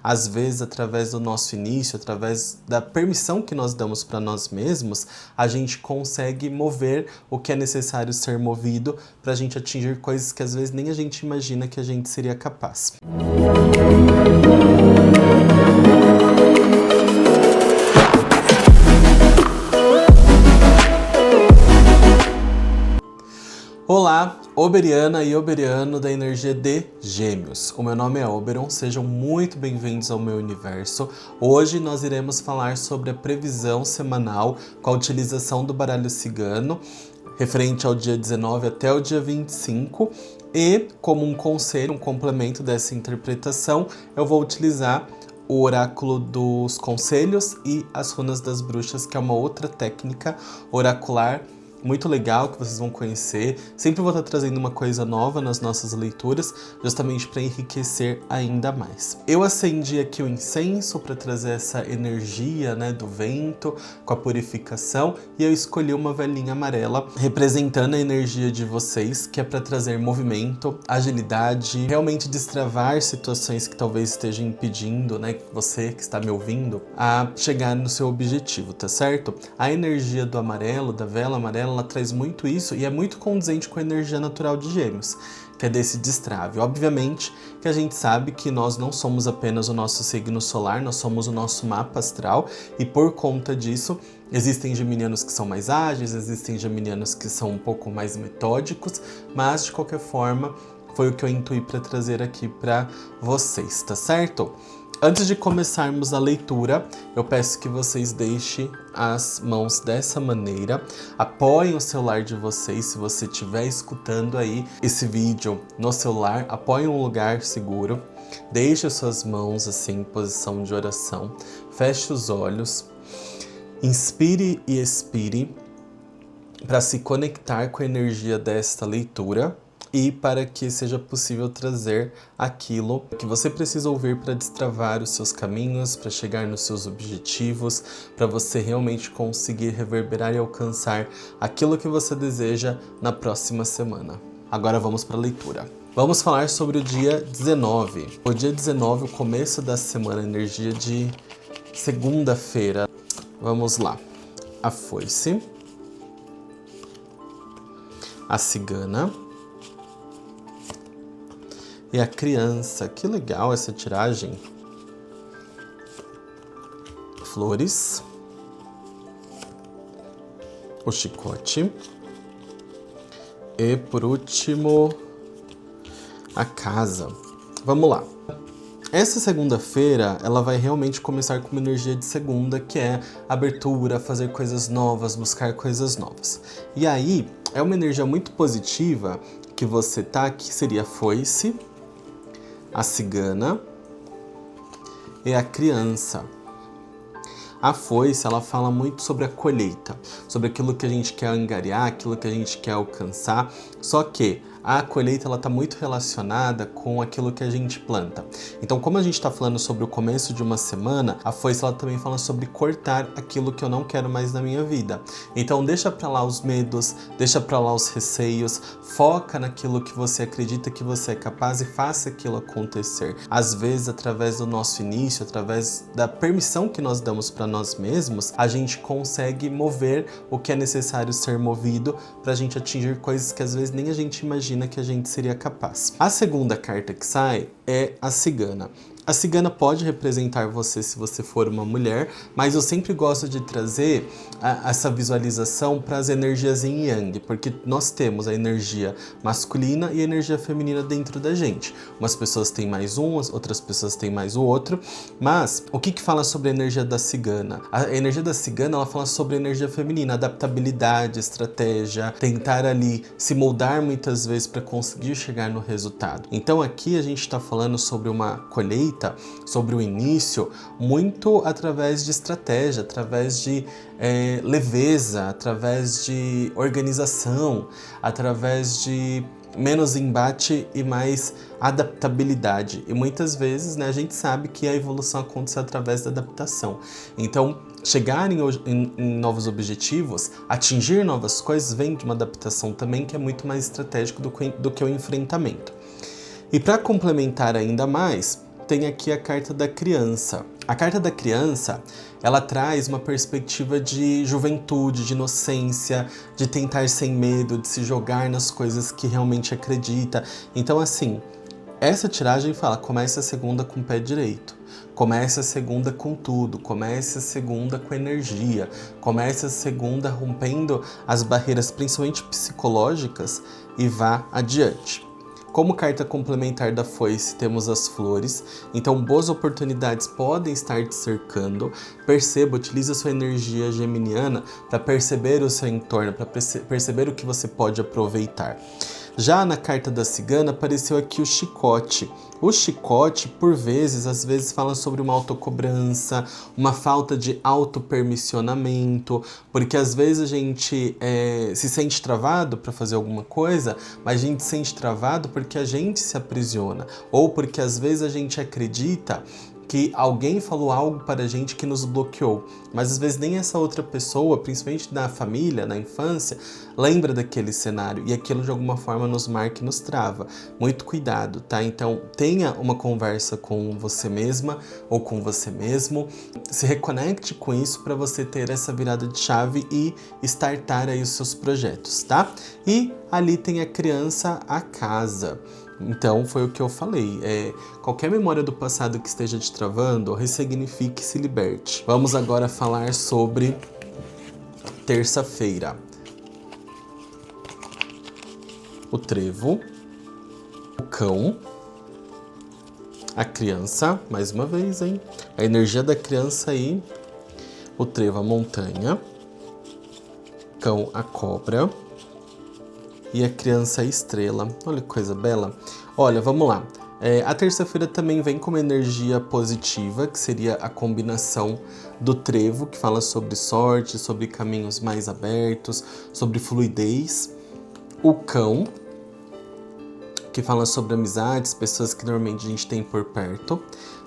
Às vezes, através do nosso início, através da permissão que nós damos para nós mesmos, a gente consegue mover o que é necessário ser movido para a gente atingir coisas que às vezes nem a gente imagina que a gente seria capaz. Olá, Oberiana e Oberiano da energia de Gêmeos. O meu nome é Oberon, sejam muito bem-vindos ao meu universo. Hoje nós iremos falar sobre a previsão semanal com a utilização do baralho cigano, referente ao dia 19 até o dia 25. E, como um conselho, um complemento dessa interpretação, eu vou utilizar o oráculo dos conselhos e as runas das bruxas, que é uma outra técnica oracular muito legal que vocês vão conhecer. Sempre vou estar trazendo uma coisa nova nas nossas leituras, justamente para enriquecer ainda mais. Eu acendi aqui o incenso para trazer essa energia, do vento com a purificação, e eu escolhi uma velinha amarela representando a energia de vocês, que é para trazer movimento, agilidade, realmente destravar situações que talvez estejam impedindo, você que está me ouvindo, a chegar no seu objetivo, tá certo? A energia do amarelo, da vela amarela, ela traz muito isso e é muito condizente com a energia natural de Gêmeos, que é desse destrave. Obviamente que a gente sabe que nós não somos apenas o nosso signo solar, nós somos o nosso mapa astral, e por conta disso existem geminianos que são mais ágeis, existem geminianos que são um pouco mais metódicos, mas de qualquer forma foi o que eu intuí para trazer aqui para vocês, tá certo? Antes de começarmos a leitura, eu peço que vocês deixem as mãos dessa maneira, apoiem o celular de vocês, se você estiver escutando aí esse vídeo no celular, apoiem um lugar seguro, deixe as suas mãos assim em posição de oração, feche os olhos, inspire e expire para se conectar com a energia desta leitura, e para que seja possível trazer aquilo que você precisa ouvir para destravar os seus caminhos, para chegar nos seus objetivos, para você realmente conseguir reverberar e alcançar aquilo que você deseja na próxima semana. Agora vamos para a leitura. Vamos falar sobre o dia 19. O dia 19, o começo da semana, energia de segunda-feira. Vamos lá. A foice, a cigana e a criança. Que legal essa tiragem. Flores, o chicote e, por último, a casa. Vamos lá. Essa segunda-feira, ela vai realmente começar com uma energia de segunda, que é abertura, fazer coisas novas, buscar coisas novas. E aí, é uma energia muito positiva que você tá, que seria a foice, a cigana e a criança. A foice, ela fala muito sobre a colheita, sobre aquilo que a gente quer angariar, aquilo que a gente quer alcançar, só que a colheita ela está muito relacionada com aquilo que a gente planta. Então, como a gente está falando sobre o começo de uma semana, a foice ela também fala sobre cortar aquilo que eu não quero mais na minha vida. Então, deixa para lá os medos, deixa para lá os receios, foca naquilo que você acredita que você é capaz e faça aquilo acontecer. Às vezes, através do nosso início, através da permissão que nós damos para nós mesmos, a gente consegue mover o que é necessário ser movido para a gente atingir coisas que às vezes nem a gente imagina que a gente seria capaz. A segunda carta que sai é a cigana. A cigana pode representar você se você for uma mulher, mas eu sempre gosto de trazer essa visualização para as energias yin e yang, porque nós temos a energia masculina e a energia feminina dentro da gente. Umas pessoas têm mais um, outras pessoas têm mais o outro, mas o que fala sobre a energia da cigana? A energia da cigana, ela fala sobre a energia feminina, adaptabilidade, estratégia, tentar ali se moldar muitas vezes para conseguir chegar no resultado. Então aqui a gente está falando sobre uma colheita, sobre o início, muito através de estratégia, através de leveza, através de organização, através de menos embate e mais adaptabilidade. E muitas vezes, a gente sabe que a evolução acontece através da adaptação. Então, chegar em novos objetivos, atingir novas coisas, vem de uma adaptação também que é muito mais estratégico do que o enfrentamento. E para complementar ainda mais, tem aqui a carta da criança. A carta da criança, ela traz uma perspectiva de juventude, de inocência, de tentar sem medo, de se jogar nas coisas que realmente acredita. Então, assim, essa tiragem fala, comece a segunda com o pé direito. Comece a segunda com tudo, comece a segunda com energia, comece a segunda rompendo as barreiras, principalmente psicológicas, e vá adiante. Como carta complementar da foice, temos as flores, então boas oportunidades podem estar te cercando. Perceba, utilize a sua energia geminiana para perceber o seu entorno, para perceber o que você pode aproveitar. Já na carta da cigana apareceu aqui o chicote. O chicote, por vezes, às vezes fala sobre uma autocobrança, uma falta de autopermissionamento, porque às vezes a gente se sente travado para fazer alguma coisa, mas a gente se sente travado porque a gente se aprisiona, ou porque às vezes a gente acredita que alguém falou algo para a gente que nos bloqueou, mas às vezes nem essa outra pessoa, principalmente na família, na infância, lembra daquele cenário e aquilo de alguma forma nos marca e nos trava. Muito cuidado, tá? Então tenha uma conversa com você mesma ou com você mesmo, se reconecte com isso para você ter essa virada de chave e startar aí os seus projetos, tá? E ali tem a criança, a casa. Então foi o que eu falei, qualquer memória do passado que esteja te travando, ressignifique e se liberte. Vamos agora falar sobre terça-feira. O trevo, o cão, a criança, mais uma vez, hein? A energia da criança aí, o trevo, a montanha, cão, a cobra, e a criança, a estrela. Olha que coisa bela. Olha, vamos lá. A terça-feira também vem com uma energia positiva, que seria a combinação do trevo, que fala sobre sorte, sobre caminhos mais abertos, sobre fluidez. O cão, que fala sobre amizades, pessoas que normalmente a gente tem por perto.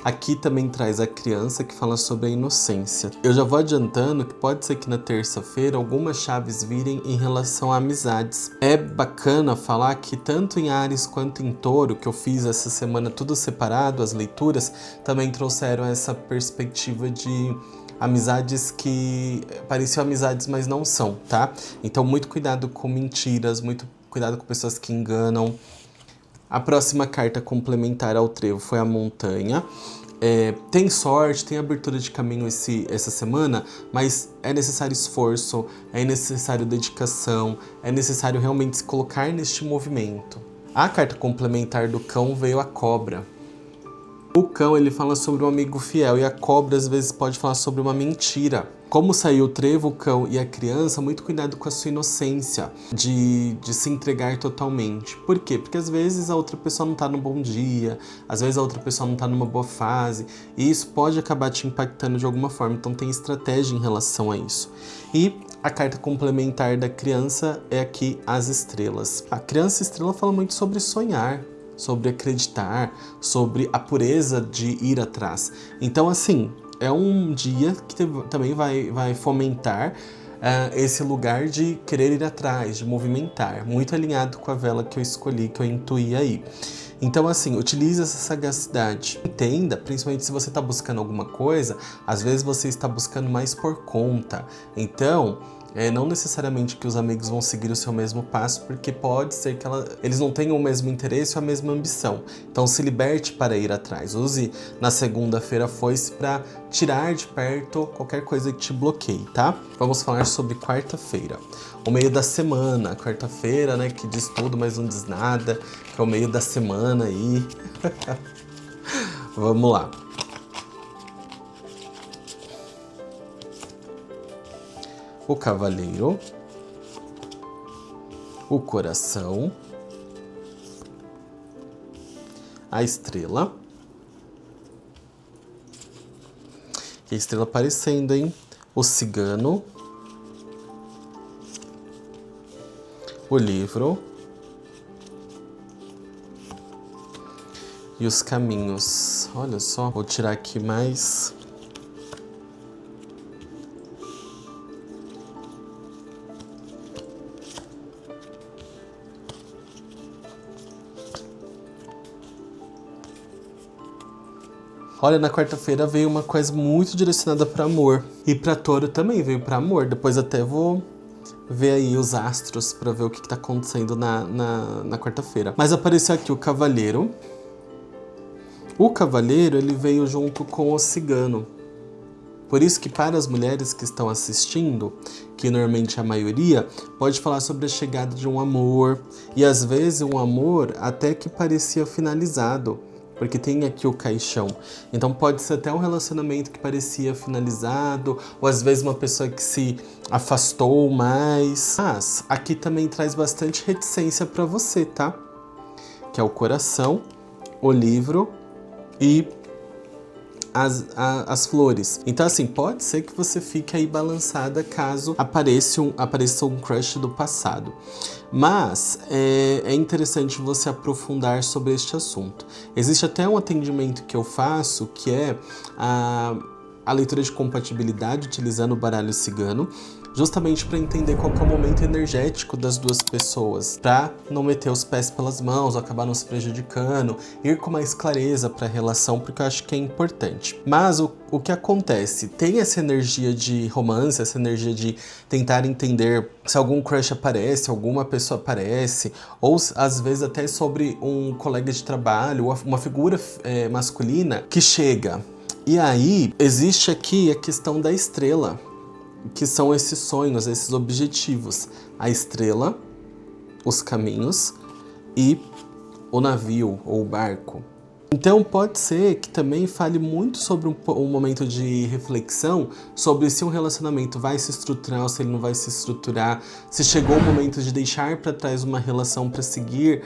Aqui também traz a criança, que fala sobre a inocência. Eu já vou adiantando que pode ser que na terça-feira algumas chaves virem em relação a amizades. É bacana falar que tanto em Áries quanto em Touro, que eu fiz essa semana tudo separado, as leituras, também trouxeram essa perspectiva de amizades que pareciam amizades, mas não são, tá? Então muito cuidado com mentiras, muito cuidado com pessoas que enganam. A próxima carta complementar ao trevo foi a montanha. Tem sorte, tem abertura de caminho essa semana, mas é necessário esforço, é necessário dedicação, é necessário realmente se colocar neste movimento. A carta complementar do cão veio a cobra. O cão, ele fala sobre um amigo fiel e a cobra às vezes pode falar sobre uma mentira. Como saiu o trevo, o cão e a criança, muito cuidado com a sua inocência de se entregar totalmente. Por quê? Porque às vezes a outra pessoa não tá num bom dia, às vezes a outra pessoa não tá numa boa fase, e isso pode acabar te impactando de alguma forma, então tem estratégia em relação a isso. E a carta complementar da criança é aqui as estrelas. A criança estrela fala muito sobre sonhar, sobre acreditar, sobre a pureza de ir atrás. Então, assim, é um dia que também vai fomentar esse lugar de querer ir atrás, de movimentar, muito alinhado com a vela que eu escolhi, que eu intuí aí. Então, assim, utilize essa sagacidade. Entenda, principalmente se você está buscando alguma coisa, às vezes você está buscando mais por conta. Então, não necessariamente que os amigos vão seguir o seu mesmo passo, porque pode ser que eles não tenham o mesmo interesse ou a mesma ambição. Então se liberte para ir atrás. Use na segunda-feira a foice para tirar de perto qualquer coisa que te bloqueie, tá? Vamos falar sobre quarta-feira. O meio da semana, quarta-feira, né, que diz tudo, mas não diz nada, que é o meio da semana aí. Vamos lá. O cavaleiro, o coração, a estrela. E a estrela aparecendo, hein? O cigano, o livro e os caminhos. Olha só, vou tirar aqui mais. Olha, na quarta-feira veio uma coisa muito direcionada para amor. E para Touro também veio para amor. Depois até vou ver aí os astros para ver o que tá acontecendo na quarta-feira. Mas apareceu aqui o Cavaleiro. O Cavaleiro, ele veio junto com o Cigano. Por isso que para as mulheres que estão assistindo, que normalmente é a maioria, pode falar sobre a chegada de um amor. E às vezes um amor até que parecia finalizado, porque tem aqui o caixão. Então pode ser até um relacionamento que parecia finalizado, ou às vezes uma pessoa que se afastou mais. Mas aqui também traz bastante reticência para você, tá? Que é o coração, o livro e as flores. Então assim, pode ser que você fique aí balançada caso apareça um crush do passado. Mas é interessante você aprofundar sobre este assunto. Existe até um atendimento que eu faço, que é a leitura de compatibilidade utilizando o baralho cigano, justamente para entender qual que é o momento energético das duas pessoas, para não meter os pés pelas mãos, ou acabar não se prejudicando, ir com mais clareza para a relação, porque eu acho que é importante. Mas o que acontece? Tem essa energia de romance, essa energia de tentar entender se algum crush aparece, alguma pessoa aparece, ou às vezes até sobre um colega de trabalho, ou uma figura masculina que chega. E aí, existe aqui a questão da estrela, que são esses sonhos, esses objetivos. A estrela, os caminhos e o navio ou o barco. Então pode ser que também fale muito sobre um momento de reflexão sobre se um relacionamento vai se estruturar ou se ele não vai se estruturar, se chegou o momento de deixar para trás uma relação para seguir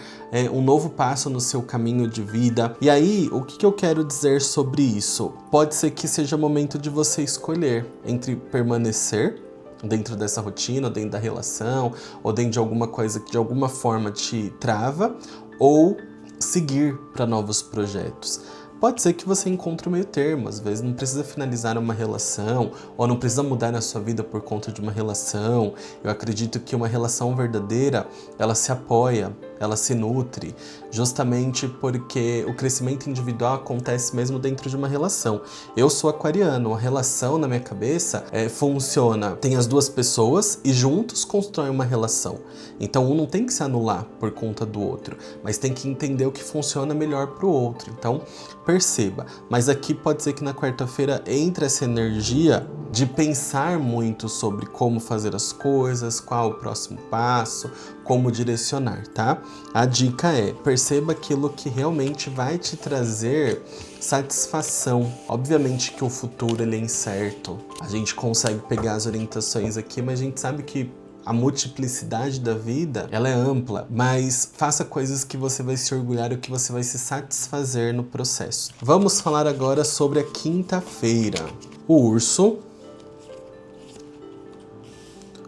um novo passo no seu caminho de vida. E aí, o que eu quero dizer sobre isso? Pode ser que seja momento de você escolher entre permanecer dentro dessa rotina, dentro da relação, ou dentro de alguma coisa que de alguma forma te trava, ou seguir para novos projetos. Pode ser que você encontre o meio termo, às vezes não precisa finalizar uma relação, ou não precisa mudar na sua vida por conta de uma relação. Eu acredito que uma relação verdadeira, ela se apoia, ela se nutre, justamente porque o crescimento individual acontece mesmo dentro de uma relação. Eu sou aquariano, a relação na minha cabeça funciona, tem as duas pessoas e juntos constroem uma relação. Então um não tem que se anular por conta do outro, mas tem que entender o que funciona melhor para o outro. Então perceba, mas aqui pode ser que na quarta-feira entre essa energia de pensar muito sobre como fazer as coisas, qual o próximo passo, como direcionar, tá? A dica é, perceba aquilo que realmente vai te trazer satisfação. Obviamente que o futuro ele é incerto, a gente consegue pegar as orientações aqui, mas a gente sabe que a multiplicidade da vida, ela é ampla, mas faça coisas que você vai se orgulhar e que você vai se satisfazer no processo. Vamos falar agora sobre a quinta-feira. O urso,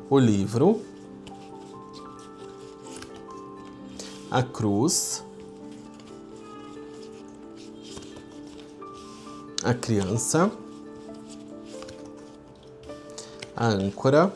o livro, a cruz, a criança, a âncora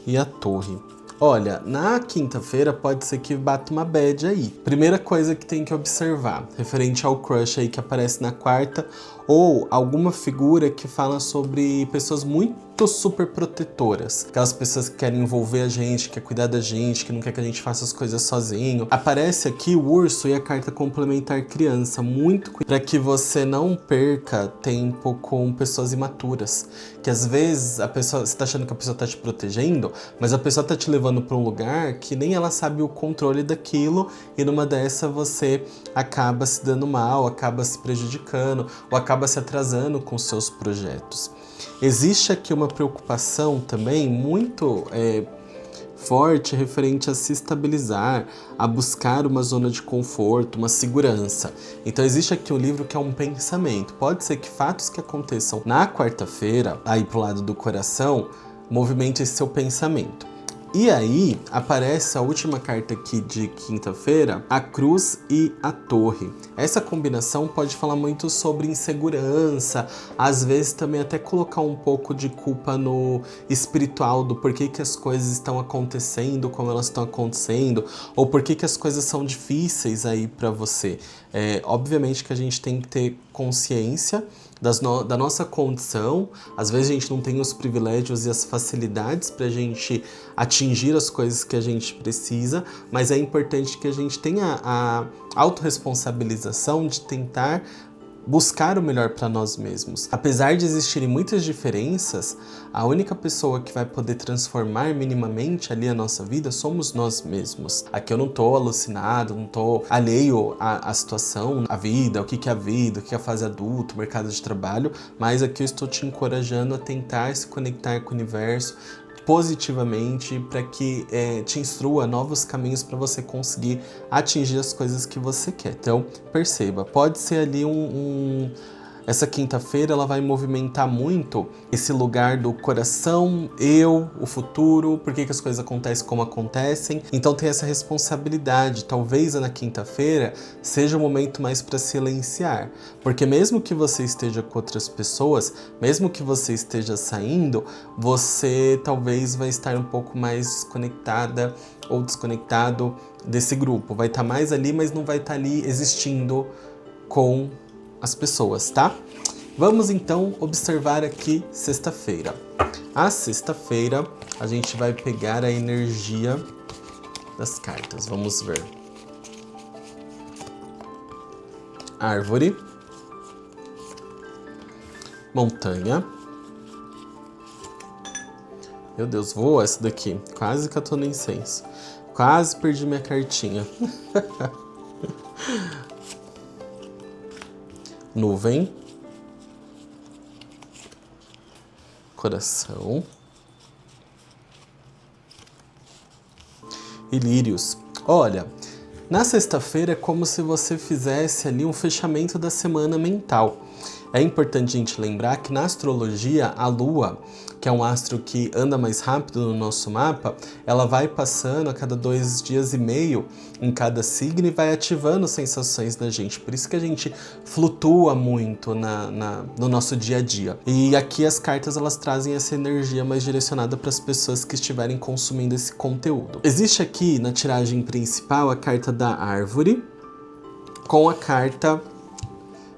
e a torre. Olha, na quinta-feira pode ser que bata uma bad aí. Primeira coisa que tem que observar, referente ao crush aí que aparece na quarta, ou alguma figura que fala sobre pessoas muito super protetoras. Aquelas pessoas que querem envolver a gente, que quer cuidar da gente, que não quer que a gente faça as coisas sozinho. Aparece aqui o urso e a carta complementar criança. Muito cuidado para que você não perca tempo com pessoas imaturas. Que às vezes você tá achando que a pessoa tá te protegendo, mas a pessoa tá te levando para um lugar que nem ela sabe o controle daquilo, e numa dessa você acaba se dando mal, acaba se prejudicando, ou acaba se atrasando com seus projetos. Existe aqui uma preocupação também muito forte referente a se estabilizar, a buscar uma zona de conforto, uma segurança. Então existe aqui um livro que é um pensamento. Pode ser que fatos que aconteçam na quarta-feira, aí pro lado do coração, movimente esse seu pensamento. E aí, aparece a última carta aqui de quinta-feira, a cruz e a torre. Essa combinação pode falar muito sobre insegurança, às vezes também até colocar um pouco de culpa no espiritual do porquê que as coisas estão acontecendo, como elas estão acontecendo, ou porquê que as coisas são difíceis aí pra você. Obviamente que a gente tem que ter consciência da nossa condição. Às vezes a gente não tem os privilégios e as facilidades para a gente atingir as coisas que a gente precisa, mas é importante que a gente tenha a autorresponsabilização de tentar buscar o melhor para nós mesmos. Apesar de existirem muitas diferenças, a única pessoa que vai poder transformar minimamente ali a nossa vida somos nós mesmos. Aqui eu não tô alucinado, não tô alheio à situação, à vida, o que é a vida, o que é a fase adulta, o mercado de trabalho, mas aqui eu estou te encorajando a tentar se conectar com o universo positivamente para que te instrua novos caminhos para você conseguir atingir as coisas que você quer. Então, perceba, pode ser ali essa quinta-feira ela vai movimentar muito esse lugar do coração, eu, o futuro, por que as coisas acontecem como acontecem. Então tem essa responsabilidade. Talvez na quinta-feira seja o momento mais para silenciar. Porque mesmo que você esteja com outras pessoas, mesmo que você esteja saindo, você talvez vai estar um pouco mais desconectada ou desconectado desse grupo. Vai estar mais ali, mas não vai estar ali existindo com as pessoas, tá? Vamos então observar aqui sexta-feira. A sexta-feira a gente vai pegar a energia das cartas. Vamos ver. Árvore, montanha. Meu Deus, voa essa daqui. Quase que eu tô no incenso. Quase perdi minha cartinha. Nuvem, coração e lírios. Olha, na sexta-feira é como se você fizesse ali um fechamento da semana mental. É importante a gente lembrar que na astrologia, a Lua, que é um astro que anda mais rápido no nosso mapa, ela vai passando a cada 2 dias e meio em cada signo e vai ativando sensações da gente. Por isso que a gente flutua muito no nosso dia a dia. E aqui as cartas elas trazem essa energia mais direcionada para as pessoas que estiverem consumindo esse conteúdo. Existe aqui na tiragem principal a carta da árvore com a carta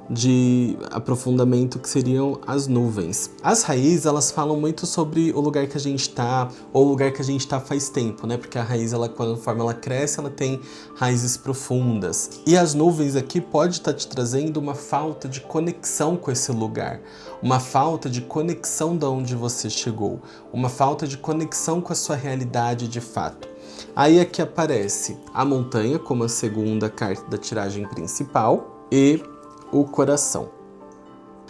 de aprofundamento que seriam as nuvens. As raízes, elas falam muito sobre o lugar que a gente tá, ou o lugar que a gente tá faz tempo, né? Porque a raiz, ela, conforme ela cresce, ela tem raízes profundas. E as nuvens aqui pode estar te trazendo uma falta de conexão com esse lugar, uma falta de conexão de onde você chegou, uma falta de conexão com a sua realidade de fato. Aí aqui aparece a montanha como a segunda carta da tiragem principal e o coração.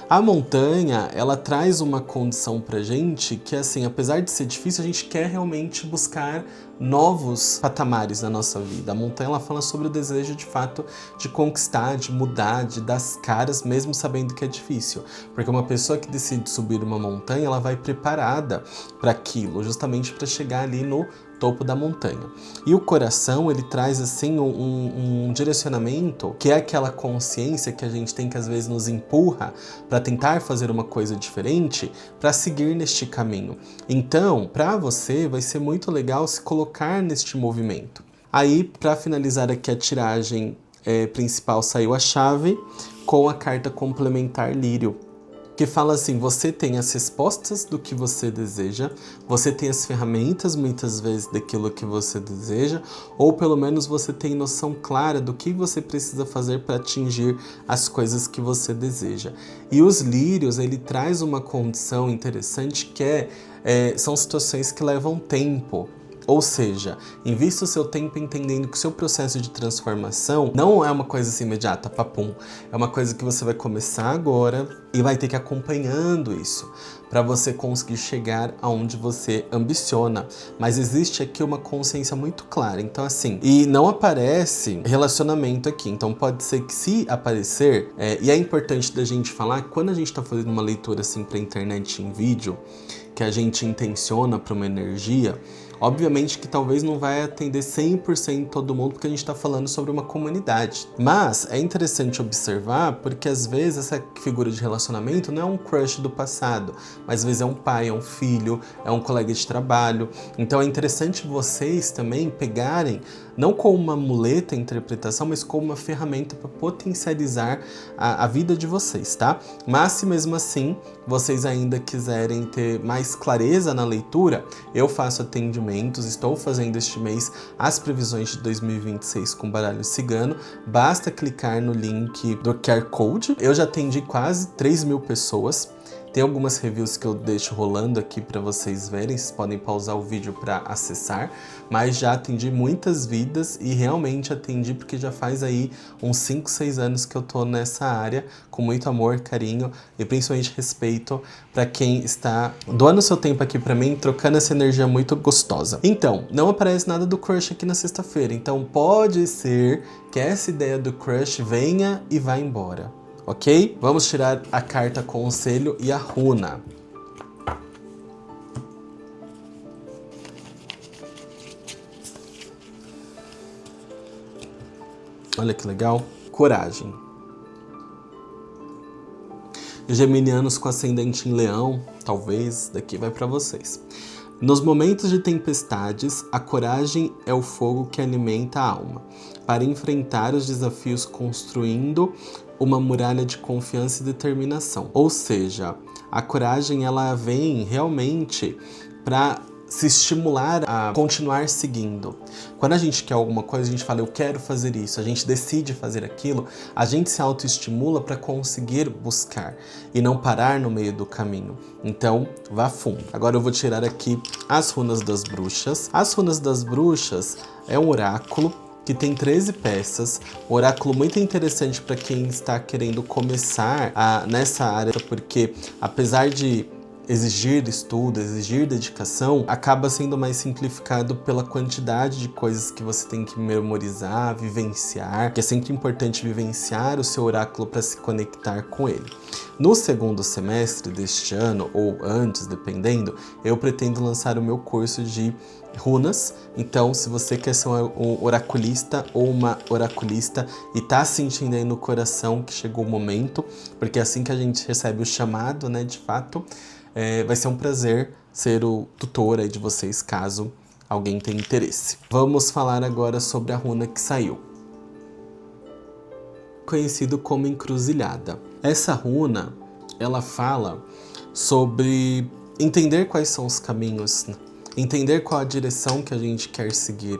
A montanha, ela traz uma condição pra gente que, assim, apesar de ser difícil, a gente quer realmente buscar novos patamares na nossa vida. A montanha, ela fala sobre o desejo, de fato, de conquistar, de mudar, de dar as caras, mesmo sabendo que é difícil. Porque uma pessoa que decide subir uma montanha, ela vai preparada para aquilo, justamente para chegar ali no topo da montanha. E o coração, ele traz assim um direcionamento, que é aquela consciência que a gente tem que às vezes nos empurra para tentar fazer uma coisa diferente, para seguir neste caminho. Então, para você vai ser muito legal se colocar neste movimento. Aí, para finalizar aqui a tiragem principal, saiu a chave com a carta complementar lírio, que fala assim, você tem as respostas do que você deseja, você tem as ferramentas muitas vezes daquilo que você deseja, ou pelo menos você tem noção clara do que você precisa fazer para atingir as coisas que você deseja. E os lírios, ele traz uma condição interessante que são situações que levam tempo. Ou seja, invista o seu tempo entendendo que o seu processo de transformação não é uma coisa assim imediata, papum. É uma coisa que você vai começar agora e vai ter que ir acompanhando isso para você conseguir chegar aonde você ambiciona. Mas existe aqui uma consciência muito clara. Então assim, e não aparece relacionamento aqui. Então pode ser que se aparecer, e é importante da gente falar que quando a gente está fazendo uma leitura assim para internet em vídeo, que a gente intenciona para uma energia, Obviamente que talvez não vai atender 100% todo mundo, porque a gente está falando sobre uma comunidade. Mas é interessante observar, porque às vezes essa figura de relacionamento não é um crush do passado, mas às vezes é um pai, é um filho, é um colega de trabalho. Então é interessante vocês também pegarem, não como uma muleta a interpretação, mas como uma ferramenta para potencializar a vida de vocês, tá? Mas se mesmo assim vocês ainda quiserem ter mais clareza na leitura, eu faço atendimentos, estou fazendo este mês as previsões de 2026 com baralho cigano. Basta clicar no link do QR Code. Eu já atendi quase 3.000 pessoas. Tem algumas reviews que eu deixo rolando aqui para vocês verem, vocês podem pausar o vídeo para acessar, mas já atendi muitas vidas e realmente atendi porque já faz aí uns 5, 6 anos que eu tô nessa área, com muito amor, carinho e principalmente respeito para quem está doando seu tempo aqui para mim, trocando essa energia muito gostosa. Então, não aparece nada do crush aqui na sexta-feira, então pode ser que essa ideia do crush venha e vá embora. Ok? Vamos tirar a carta Conselho e a runa. Olha que legal. Coragem. Geminianos com ascendente em Leão, talvez, daqui vai para vocês. Nos momentos de tempestades, a coragem é o fogo que alimenta a alma, para enfrentar os desafios construindo uma muralha de confiança e determinação. Ou seja, a coragem ela vem realmente para se estimular a continuar seguindo. Quando a gente quer alguma coisa, a gente fala, eu quero fazer isso, a gente decide fazer aquilo, a gente se autoestimula para conseguir buscar e não parar no meio do caminho. Então, vá fundo. Agora eu vou tirar aqui as runas das bruxas. As runas das bruxas é um oráculo que tem 13 peças, um oráculo muito interessante para quem está querendo começar nessa área, porque apesar de exigir estudo, exigir dedicação, acaba sendo mais simplificado pela quantidade de coisas que você tem que memorizar, vivenciar, que é sempre importante vivenciar o seu oráculo para se conectar com ele. No segundo semestre deste ano, ou antes, dependendo, eu pretendo lançar o meu curso de runas. Então, se você quer ser um oraculista ou uma oraculista e tá sentindo aí no coração que chegou o momento, porque é assim que a gente recebe o chamado, né, de fato, vai ser um prazer ser o tutor aí de vocês, caso alguém tenha interesse. Vamos falar agora sobre a runa que saiu, conhecido como encruzilhada. Essa runa, ela fala sobre entender quais são os caminhos, entender qual a direção que a gente quer seguir,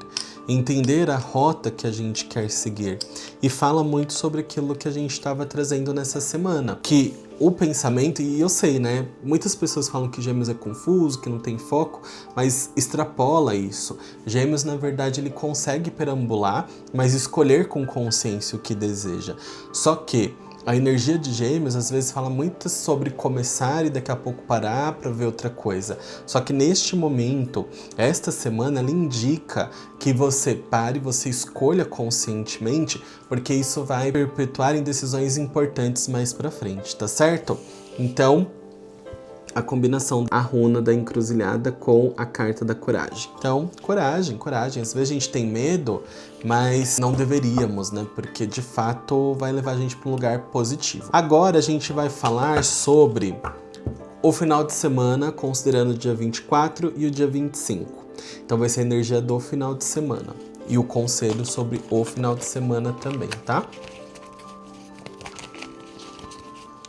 entender a rota que a gente quer seguir. E fala muito sobre aquilo que a gente estava trazendo nessa semana, que o pensamento, e eu sei, né, muitas pessoas falam que Gêmeos é confuso, que não tem foco, mas extrapola isso. Gêmeos, na verdade, ele consegue perambular, mas escolher com consciência o que deseja. Só que a energia de Gêmeos às vezes fala muito sobre começar e daqui a pouco parar para ver outra coisa. Só que neste momento, esta semana, ela indica que você pare, você escolha conscientemente, porque isso vai perpetuar em decisões importantes mais para frente, tá certo? Então, a combinação da runa da encruzilhada com a carta da coragem. Então, coragem, coragem. Às vezes a gente tem medo, mas não deveríamos, né? Porque de fato vai levar a gente para um lugar positivo. Agora a gente vai falar sobre o final de semana, considerando o dia 24 e o dia 25. Então vai ser a energia do final de semana. E o conselho sobre o final de semana também, tá?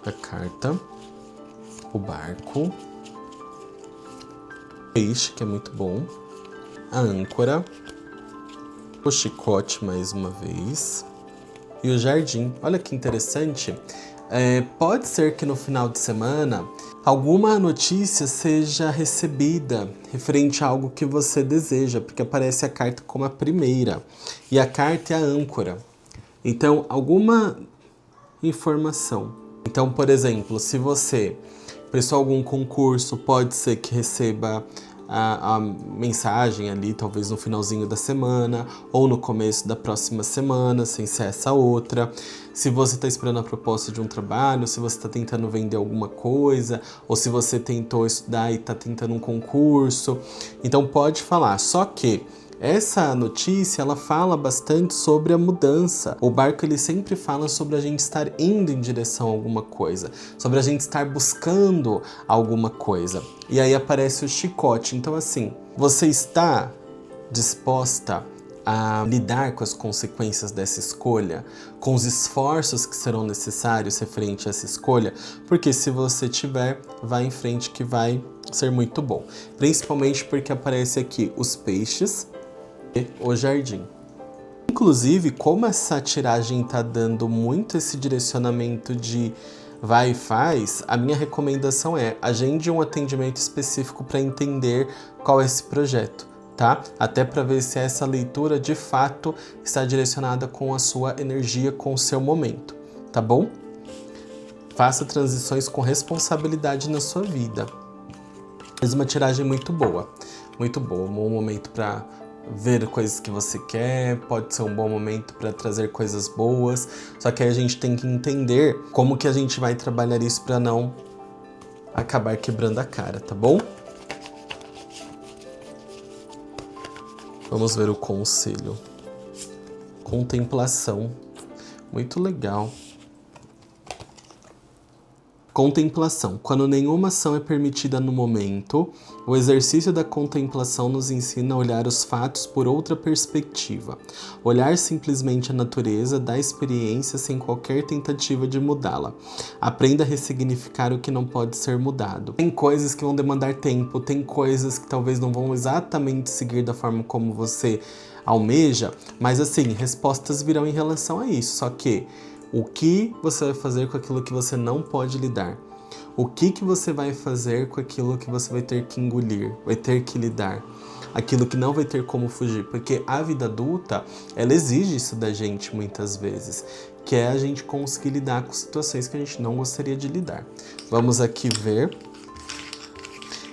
A carta, o barco, o peixe, que é muito bom, a âncora, o chicote mais uma vez e o jardim. Olha que interessante, pode ser que no final de semana alguma notícia seja recebida referente a algo que você deseja, porque aparece a carta como a primeira e a carta é a âncora. Então, alguma informação. Então, por exemplo, se você prestou algum concurso, pode ser que receba a mensagem ali, talvez no finalzinho da semana ou no começo da próxima semana, sem ser essa outra. Se você está esperando a proposta de um trabalho, se você está tentando vender alguma coisa, ou se você tentou estudar e está tentando um concurso. Então pode falar, só que essa notícia, ela fala bastante sobre a mudança. O barco, ele sempre fala sobre a gente estar indo em direção a alguma coisa, sobre a gente estar buscando alguma coisa. E aí aparece o chicote. Então assim, você está disposta a lidar com as consequências dessa escolha, com os esforços que serão necessários referente a essa escolha? Porque se você tiver, vai em frente que vai ser muito bom. Principalmente porque aparece aqui os peixes, o jardim. Inclusive, como essa tiragem tá dando muito esse direcionamento de vai e faz, a minha recomendação é agende um atendimento específico para entender qual é esse projeto, tá? Até para ver se essa leitura de fato está direcionada com a sua energia, com o seu momento, tá bom? Faça transições com responsabilidade na sua vida. Fez uma tiragem muito boa, um bom momento para ver coisas que você quer, pode ser um bom momento para trazer coisas boas, só que aí a gente tem que entender como que a gente vai trabalhar isso para não acabar quebrando a cara, tá bom? Vamos ver o conselho. Contemplação. Muito legal. Contemplação. Quando nenhuma ação é permitida no momento, o exercício da contemplação nos ensina a olhar os fatos por outra perspectiva. Olhar simplesmente a natureza dá experiência sem qualquer tentativa de mudá-la. Aprenda a ressignificar o que não pode ser mudado. Tem coisas que vão demandar tempo, tem coisas que talvez não vão exatamente seguir da forma como você almeja, mas assim, respostas virão em relação a isso, só que o que você vai fazer com aquilo que você não pode lidar? O que você vai fazer com aquilo que você vai ter que engolir, vai ter que lidar? Aquilo que não vai ter como fugir, porque a vida adulta, ela exige isso da gente muitas vezes, que é a gente conseguir lidar com situações que a gente não gostaria de lidar. Vamos aqui ver.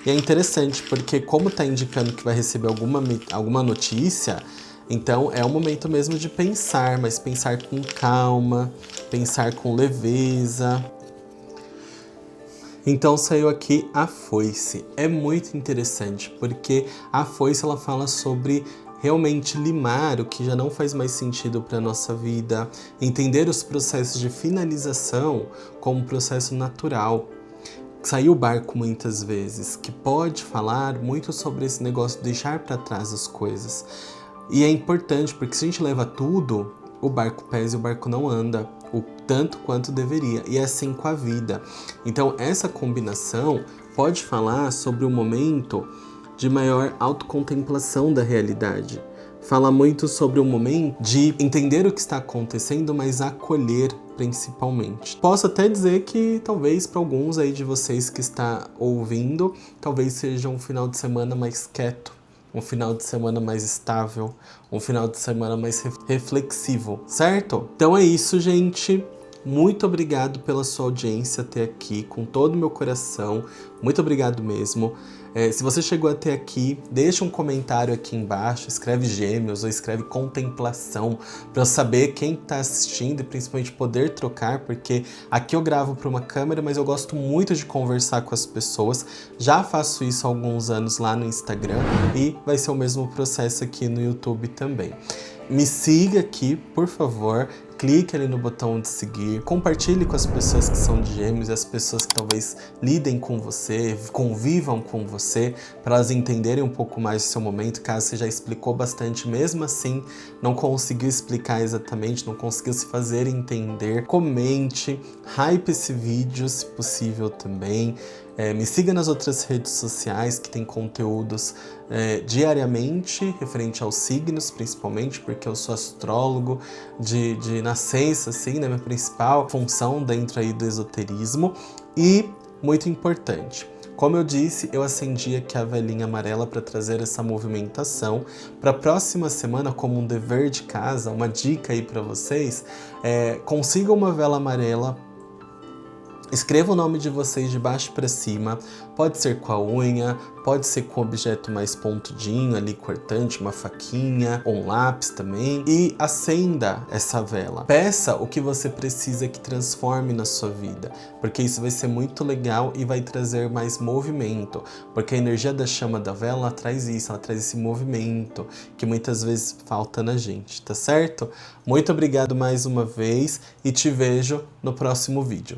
E é interessante, porque como está indicando que vai receber alguma notícia, então é o momento mesmo de pensar, mas pensar com calma, pensar com leveza. Então saiu aqui a foice. É muito interessante, porque a foice ela fala sobre realmente limar o que já não faz mais sentido para a nossa vida, entender os processos de finalização como um processo natural. Saiu o barco muitas vezes, que pode falar muito sobre esse negócio de deixar para trás as coisas. E é importante, porque se a gente leva tudo, o barco pesa e o barco não anda o tanto quanto deveria. E é assim com a vida. Então, essa combinação pode falar sobre um momento de maior autocontemplação da realidade. Fala muito sobre um momento de entender o que está acontecendo, mas acolher principalmente. Posso até dizer que talvez para alguns aí de vocês que está ouvindo, talvez seja um final de semana mais quieto, um final de semana mais estável, um final de semana mais reflexivo, certo? Então é isso, gente. Muito obrigado pela sua audiência até aqui, com todo o meu coração. Muito obrigado mesmo. Se você chegou até aqui, deixa um comentário aqui embaixo, escreve Gêmeos ou escreve Contemplação, para eu saber quem está assistindo e principalmente poder trocar, porque aqui eu gravo para uma câmera, mas eu gosto muito de conversar com as pessoas. Já faço isso há alguns anos lá no Instagram e vai ser o mesmo processo aqui no YouTube também. Me siga aqui, por favor. Clique ali no botão de seguir, compartilhe com as pessoas que são de Gêmeos e as pessoas que talvez lidem com você, convivam com você, para elas entenderem um pouco mais do seu momento, caso você já explicou bastante, mesmo assim não conseguiu explicar exatamente, não conseguiu se fazer entender. Comente, hype esse vídeo se possível também. Me siga nas outras redes sociais que tem conteúdos diariamente referente aos signos, principalmente porque eu sou astrólogo de nascença, assim, né? Minha principal função dentro aí do esoterismo. E, muito importante, como eu disse, eu acendi aqui a velinha amarela para trazer essa movimentação. Para a próxima semana, como um dever de casa, uma dica aí para vocês, consiga uma vela amarela Escreva o nome de vocês de baixo para cima, pode ser com a unha, pode ser com um objeto mais pontudinho ali, cortante, uma faquinha ou um lápis também, e acenda essa vela. Peça o que você precisa que transforme na sua vida, porque isso vai ser muito legal e vai trazer mais movimento, porque a energia da chama da vela ela traz isso, ela traz esse movimento que muitas vezes falta na gente, tá certo? Muito obrigado mais uma vez e te vejo no próximo vídeo.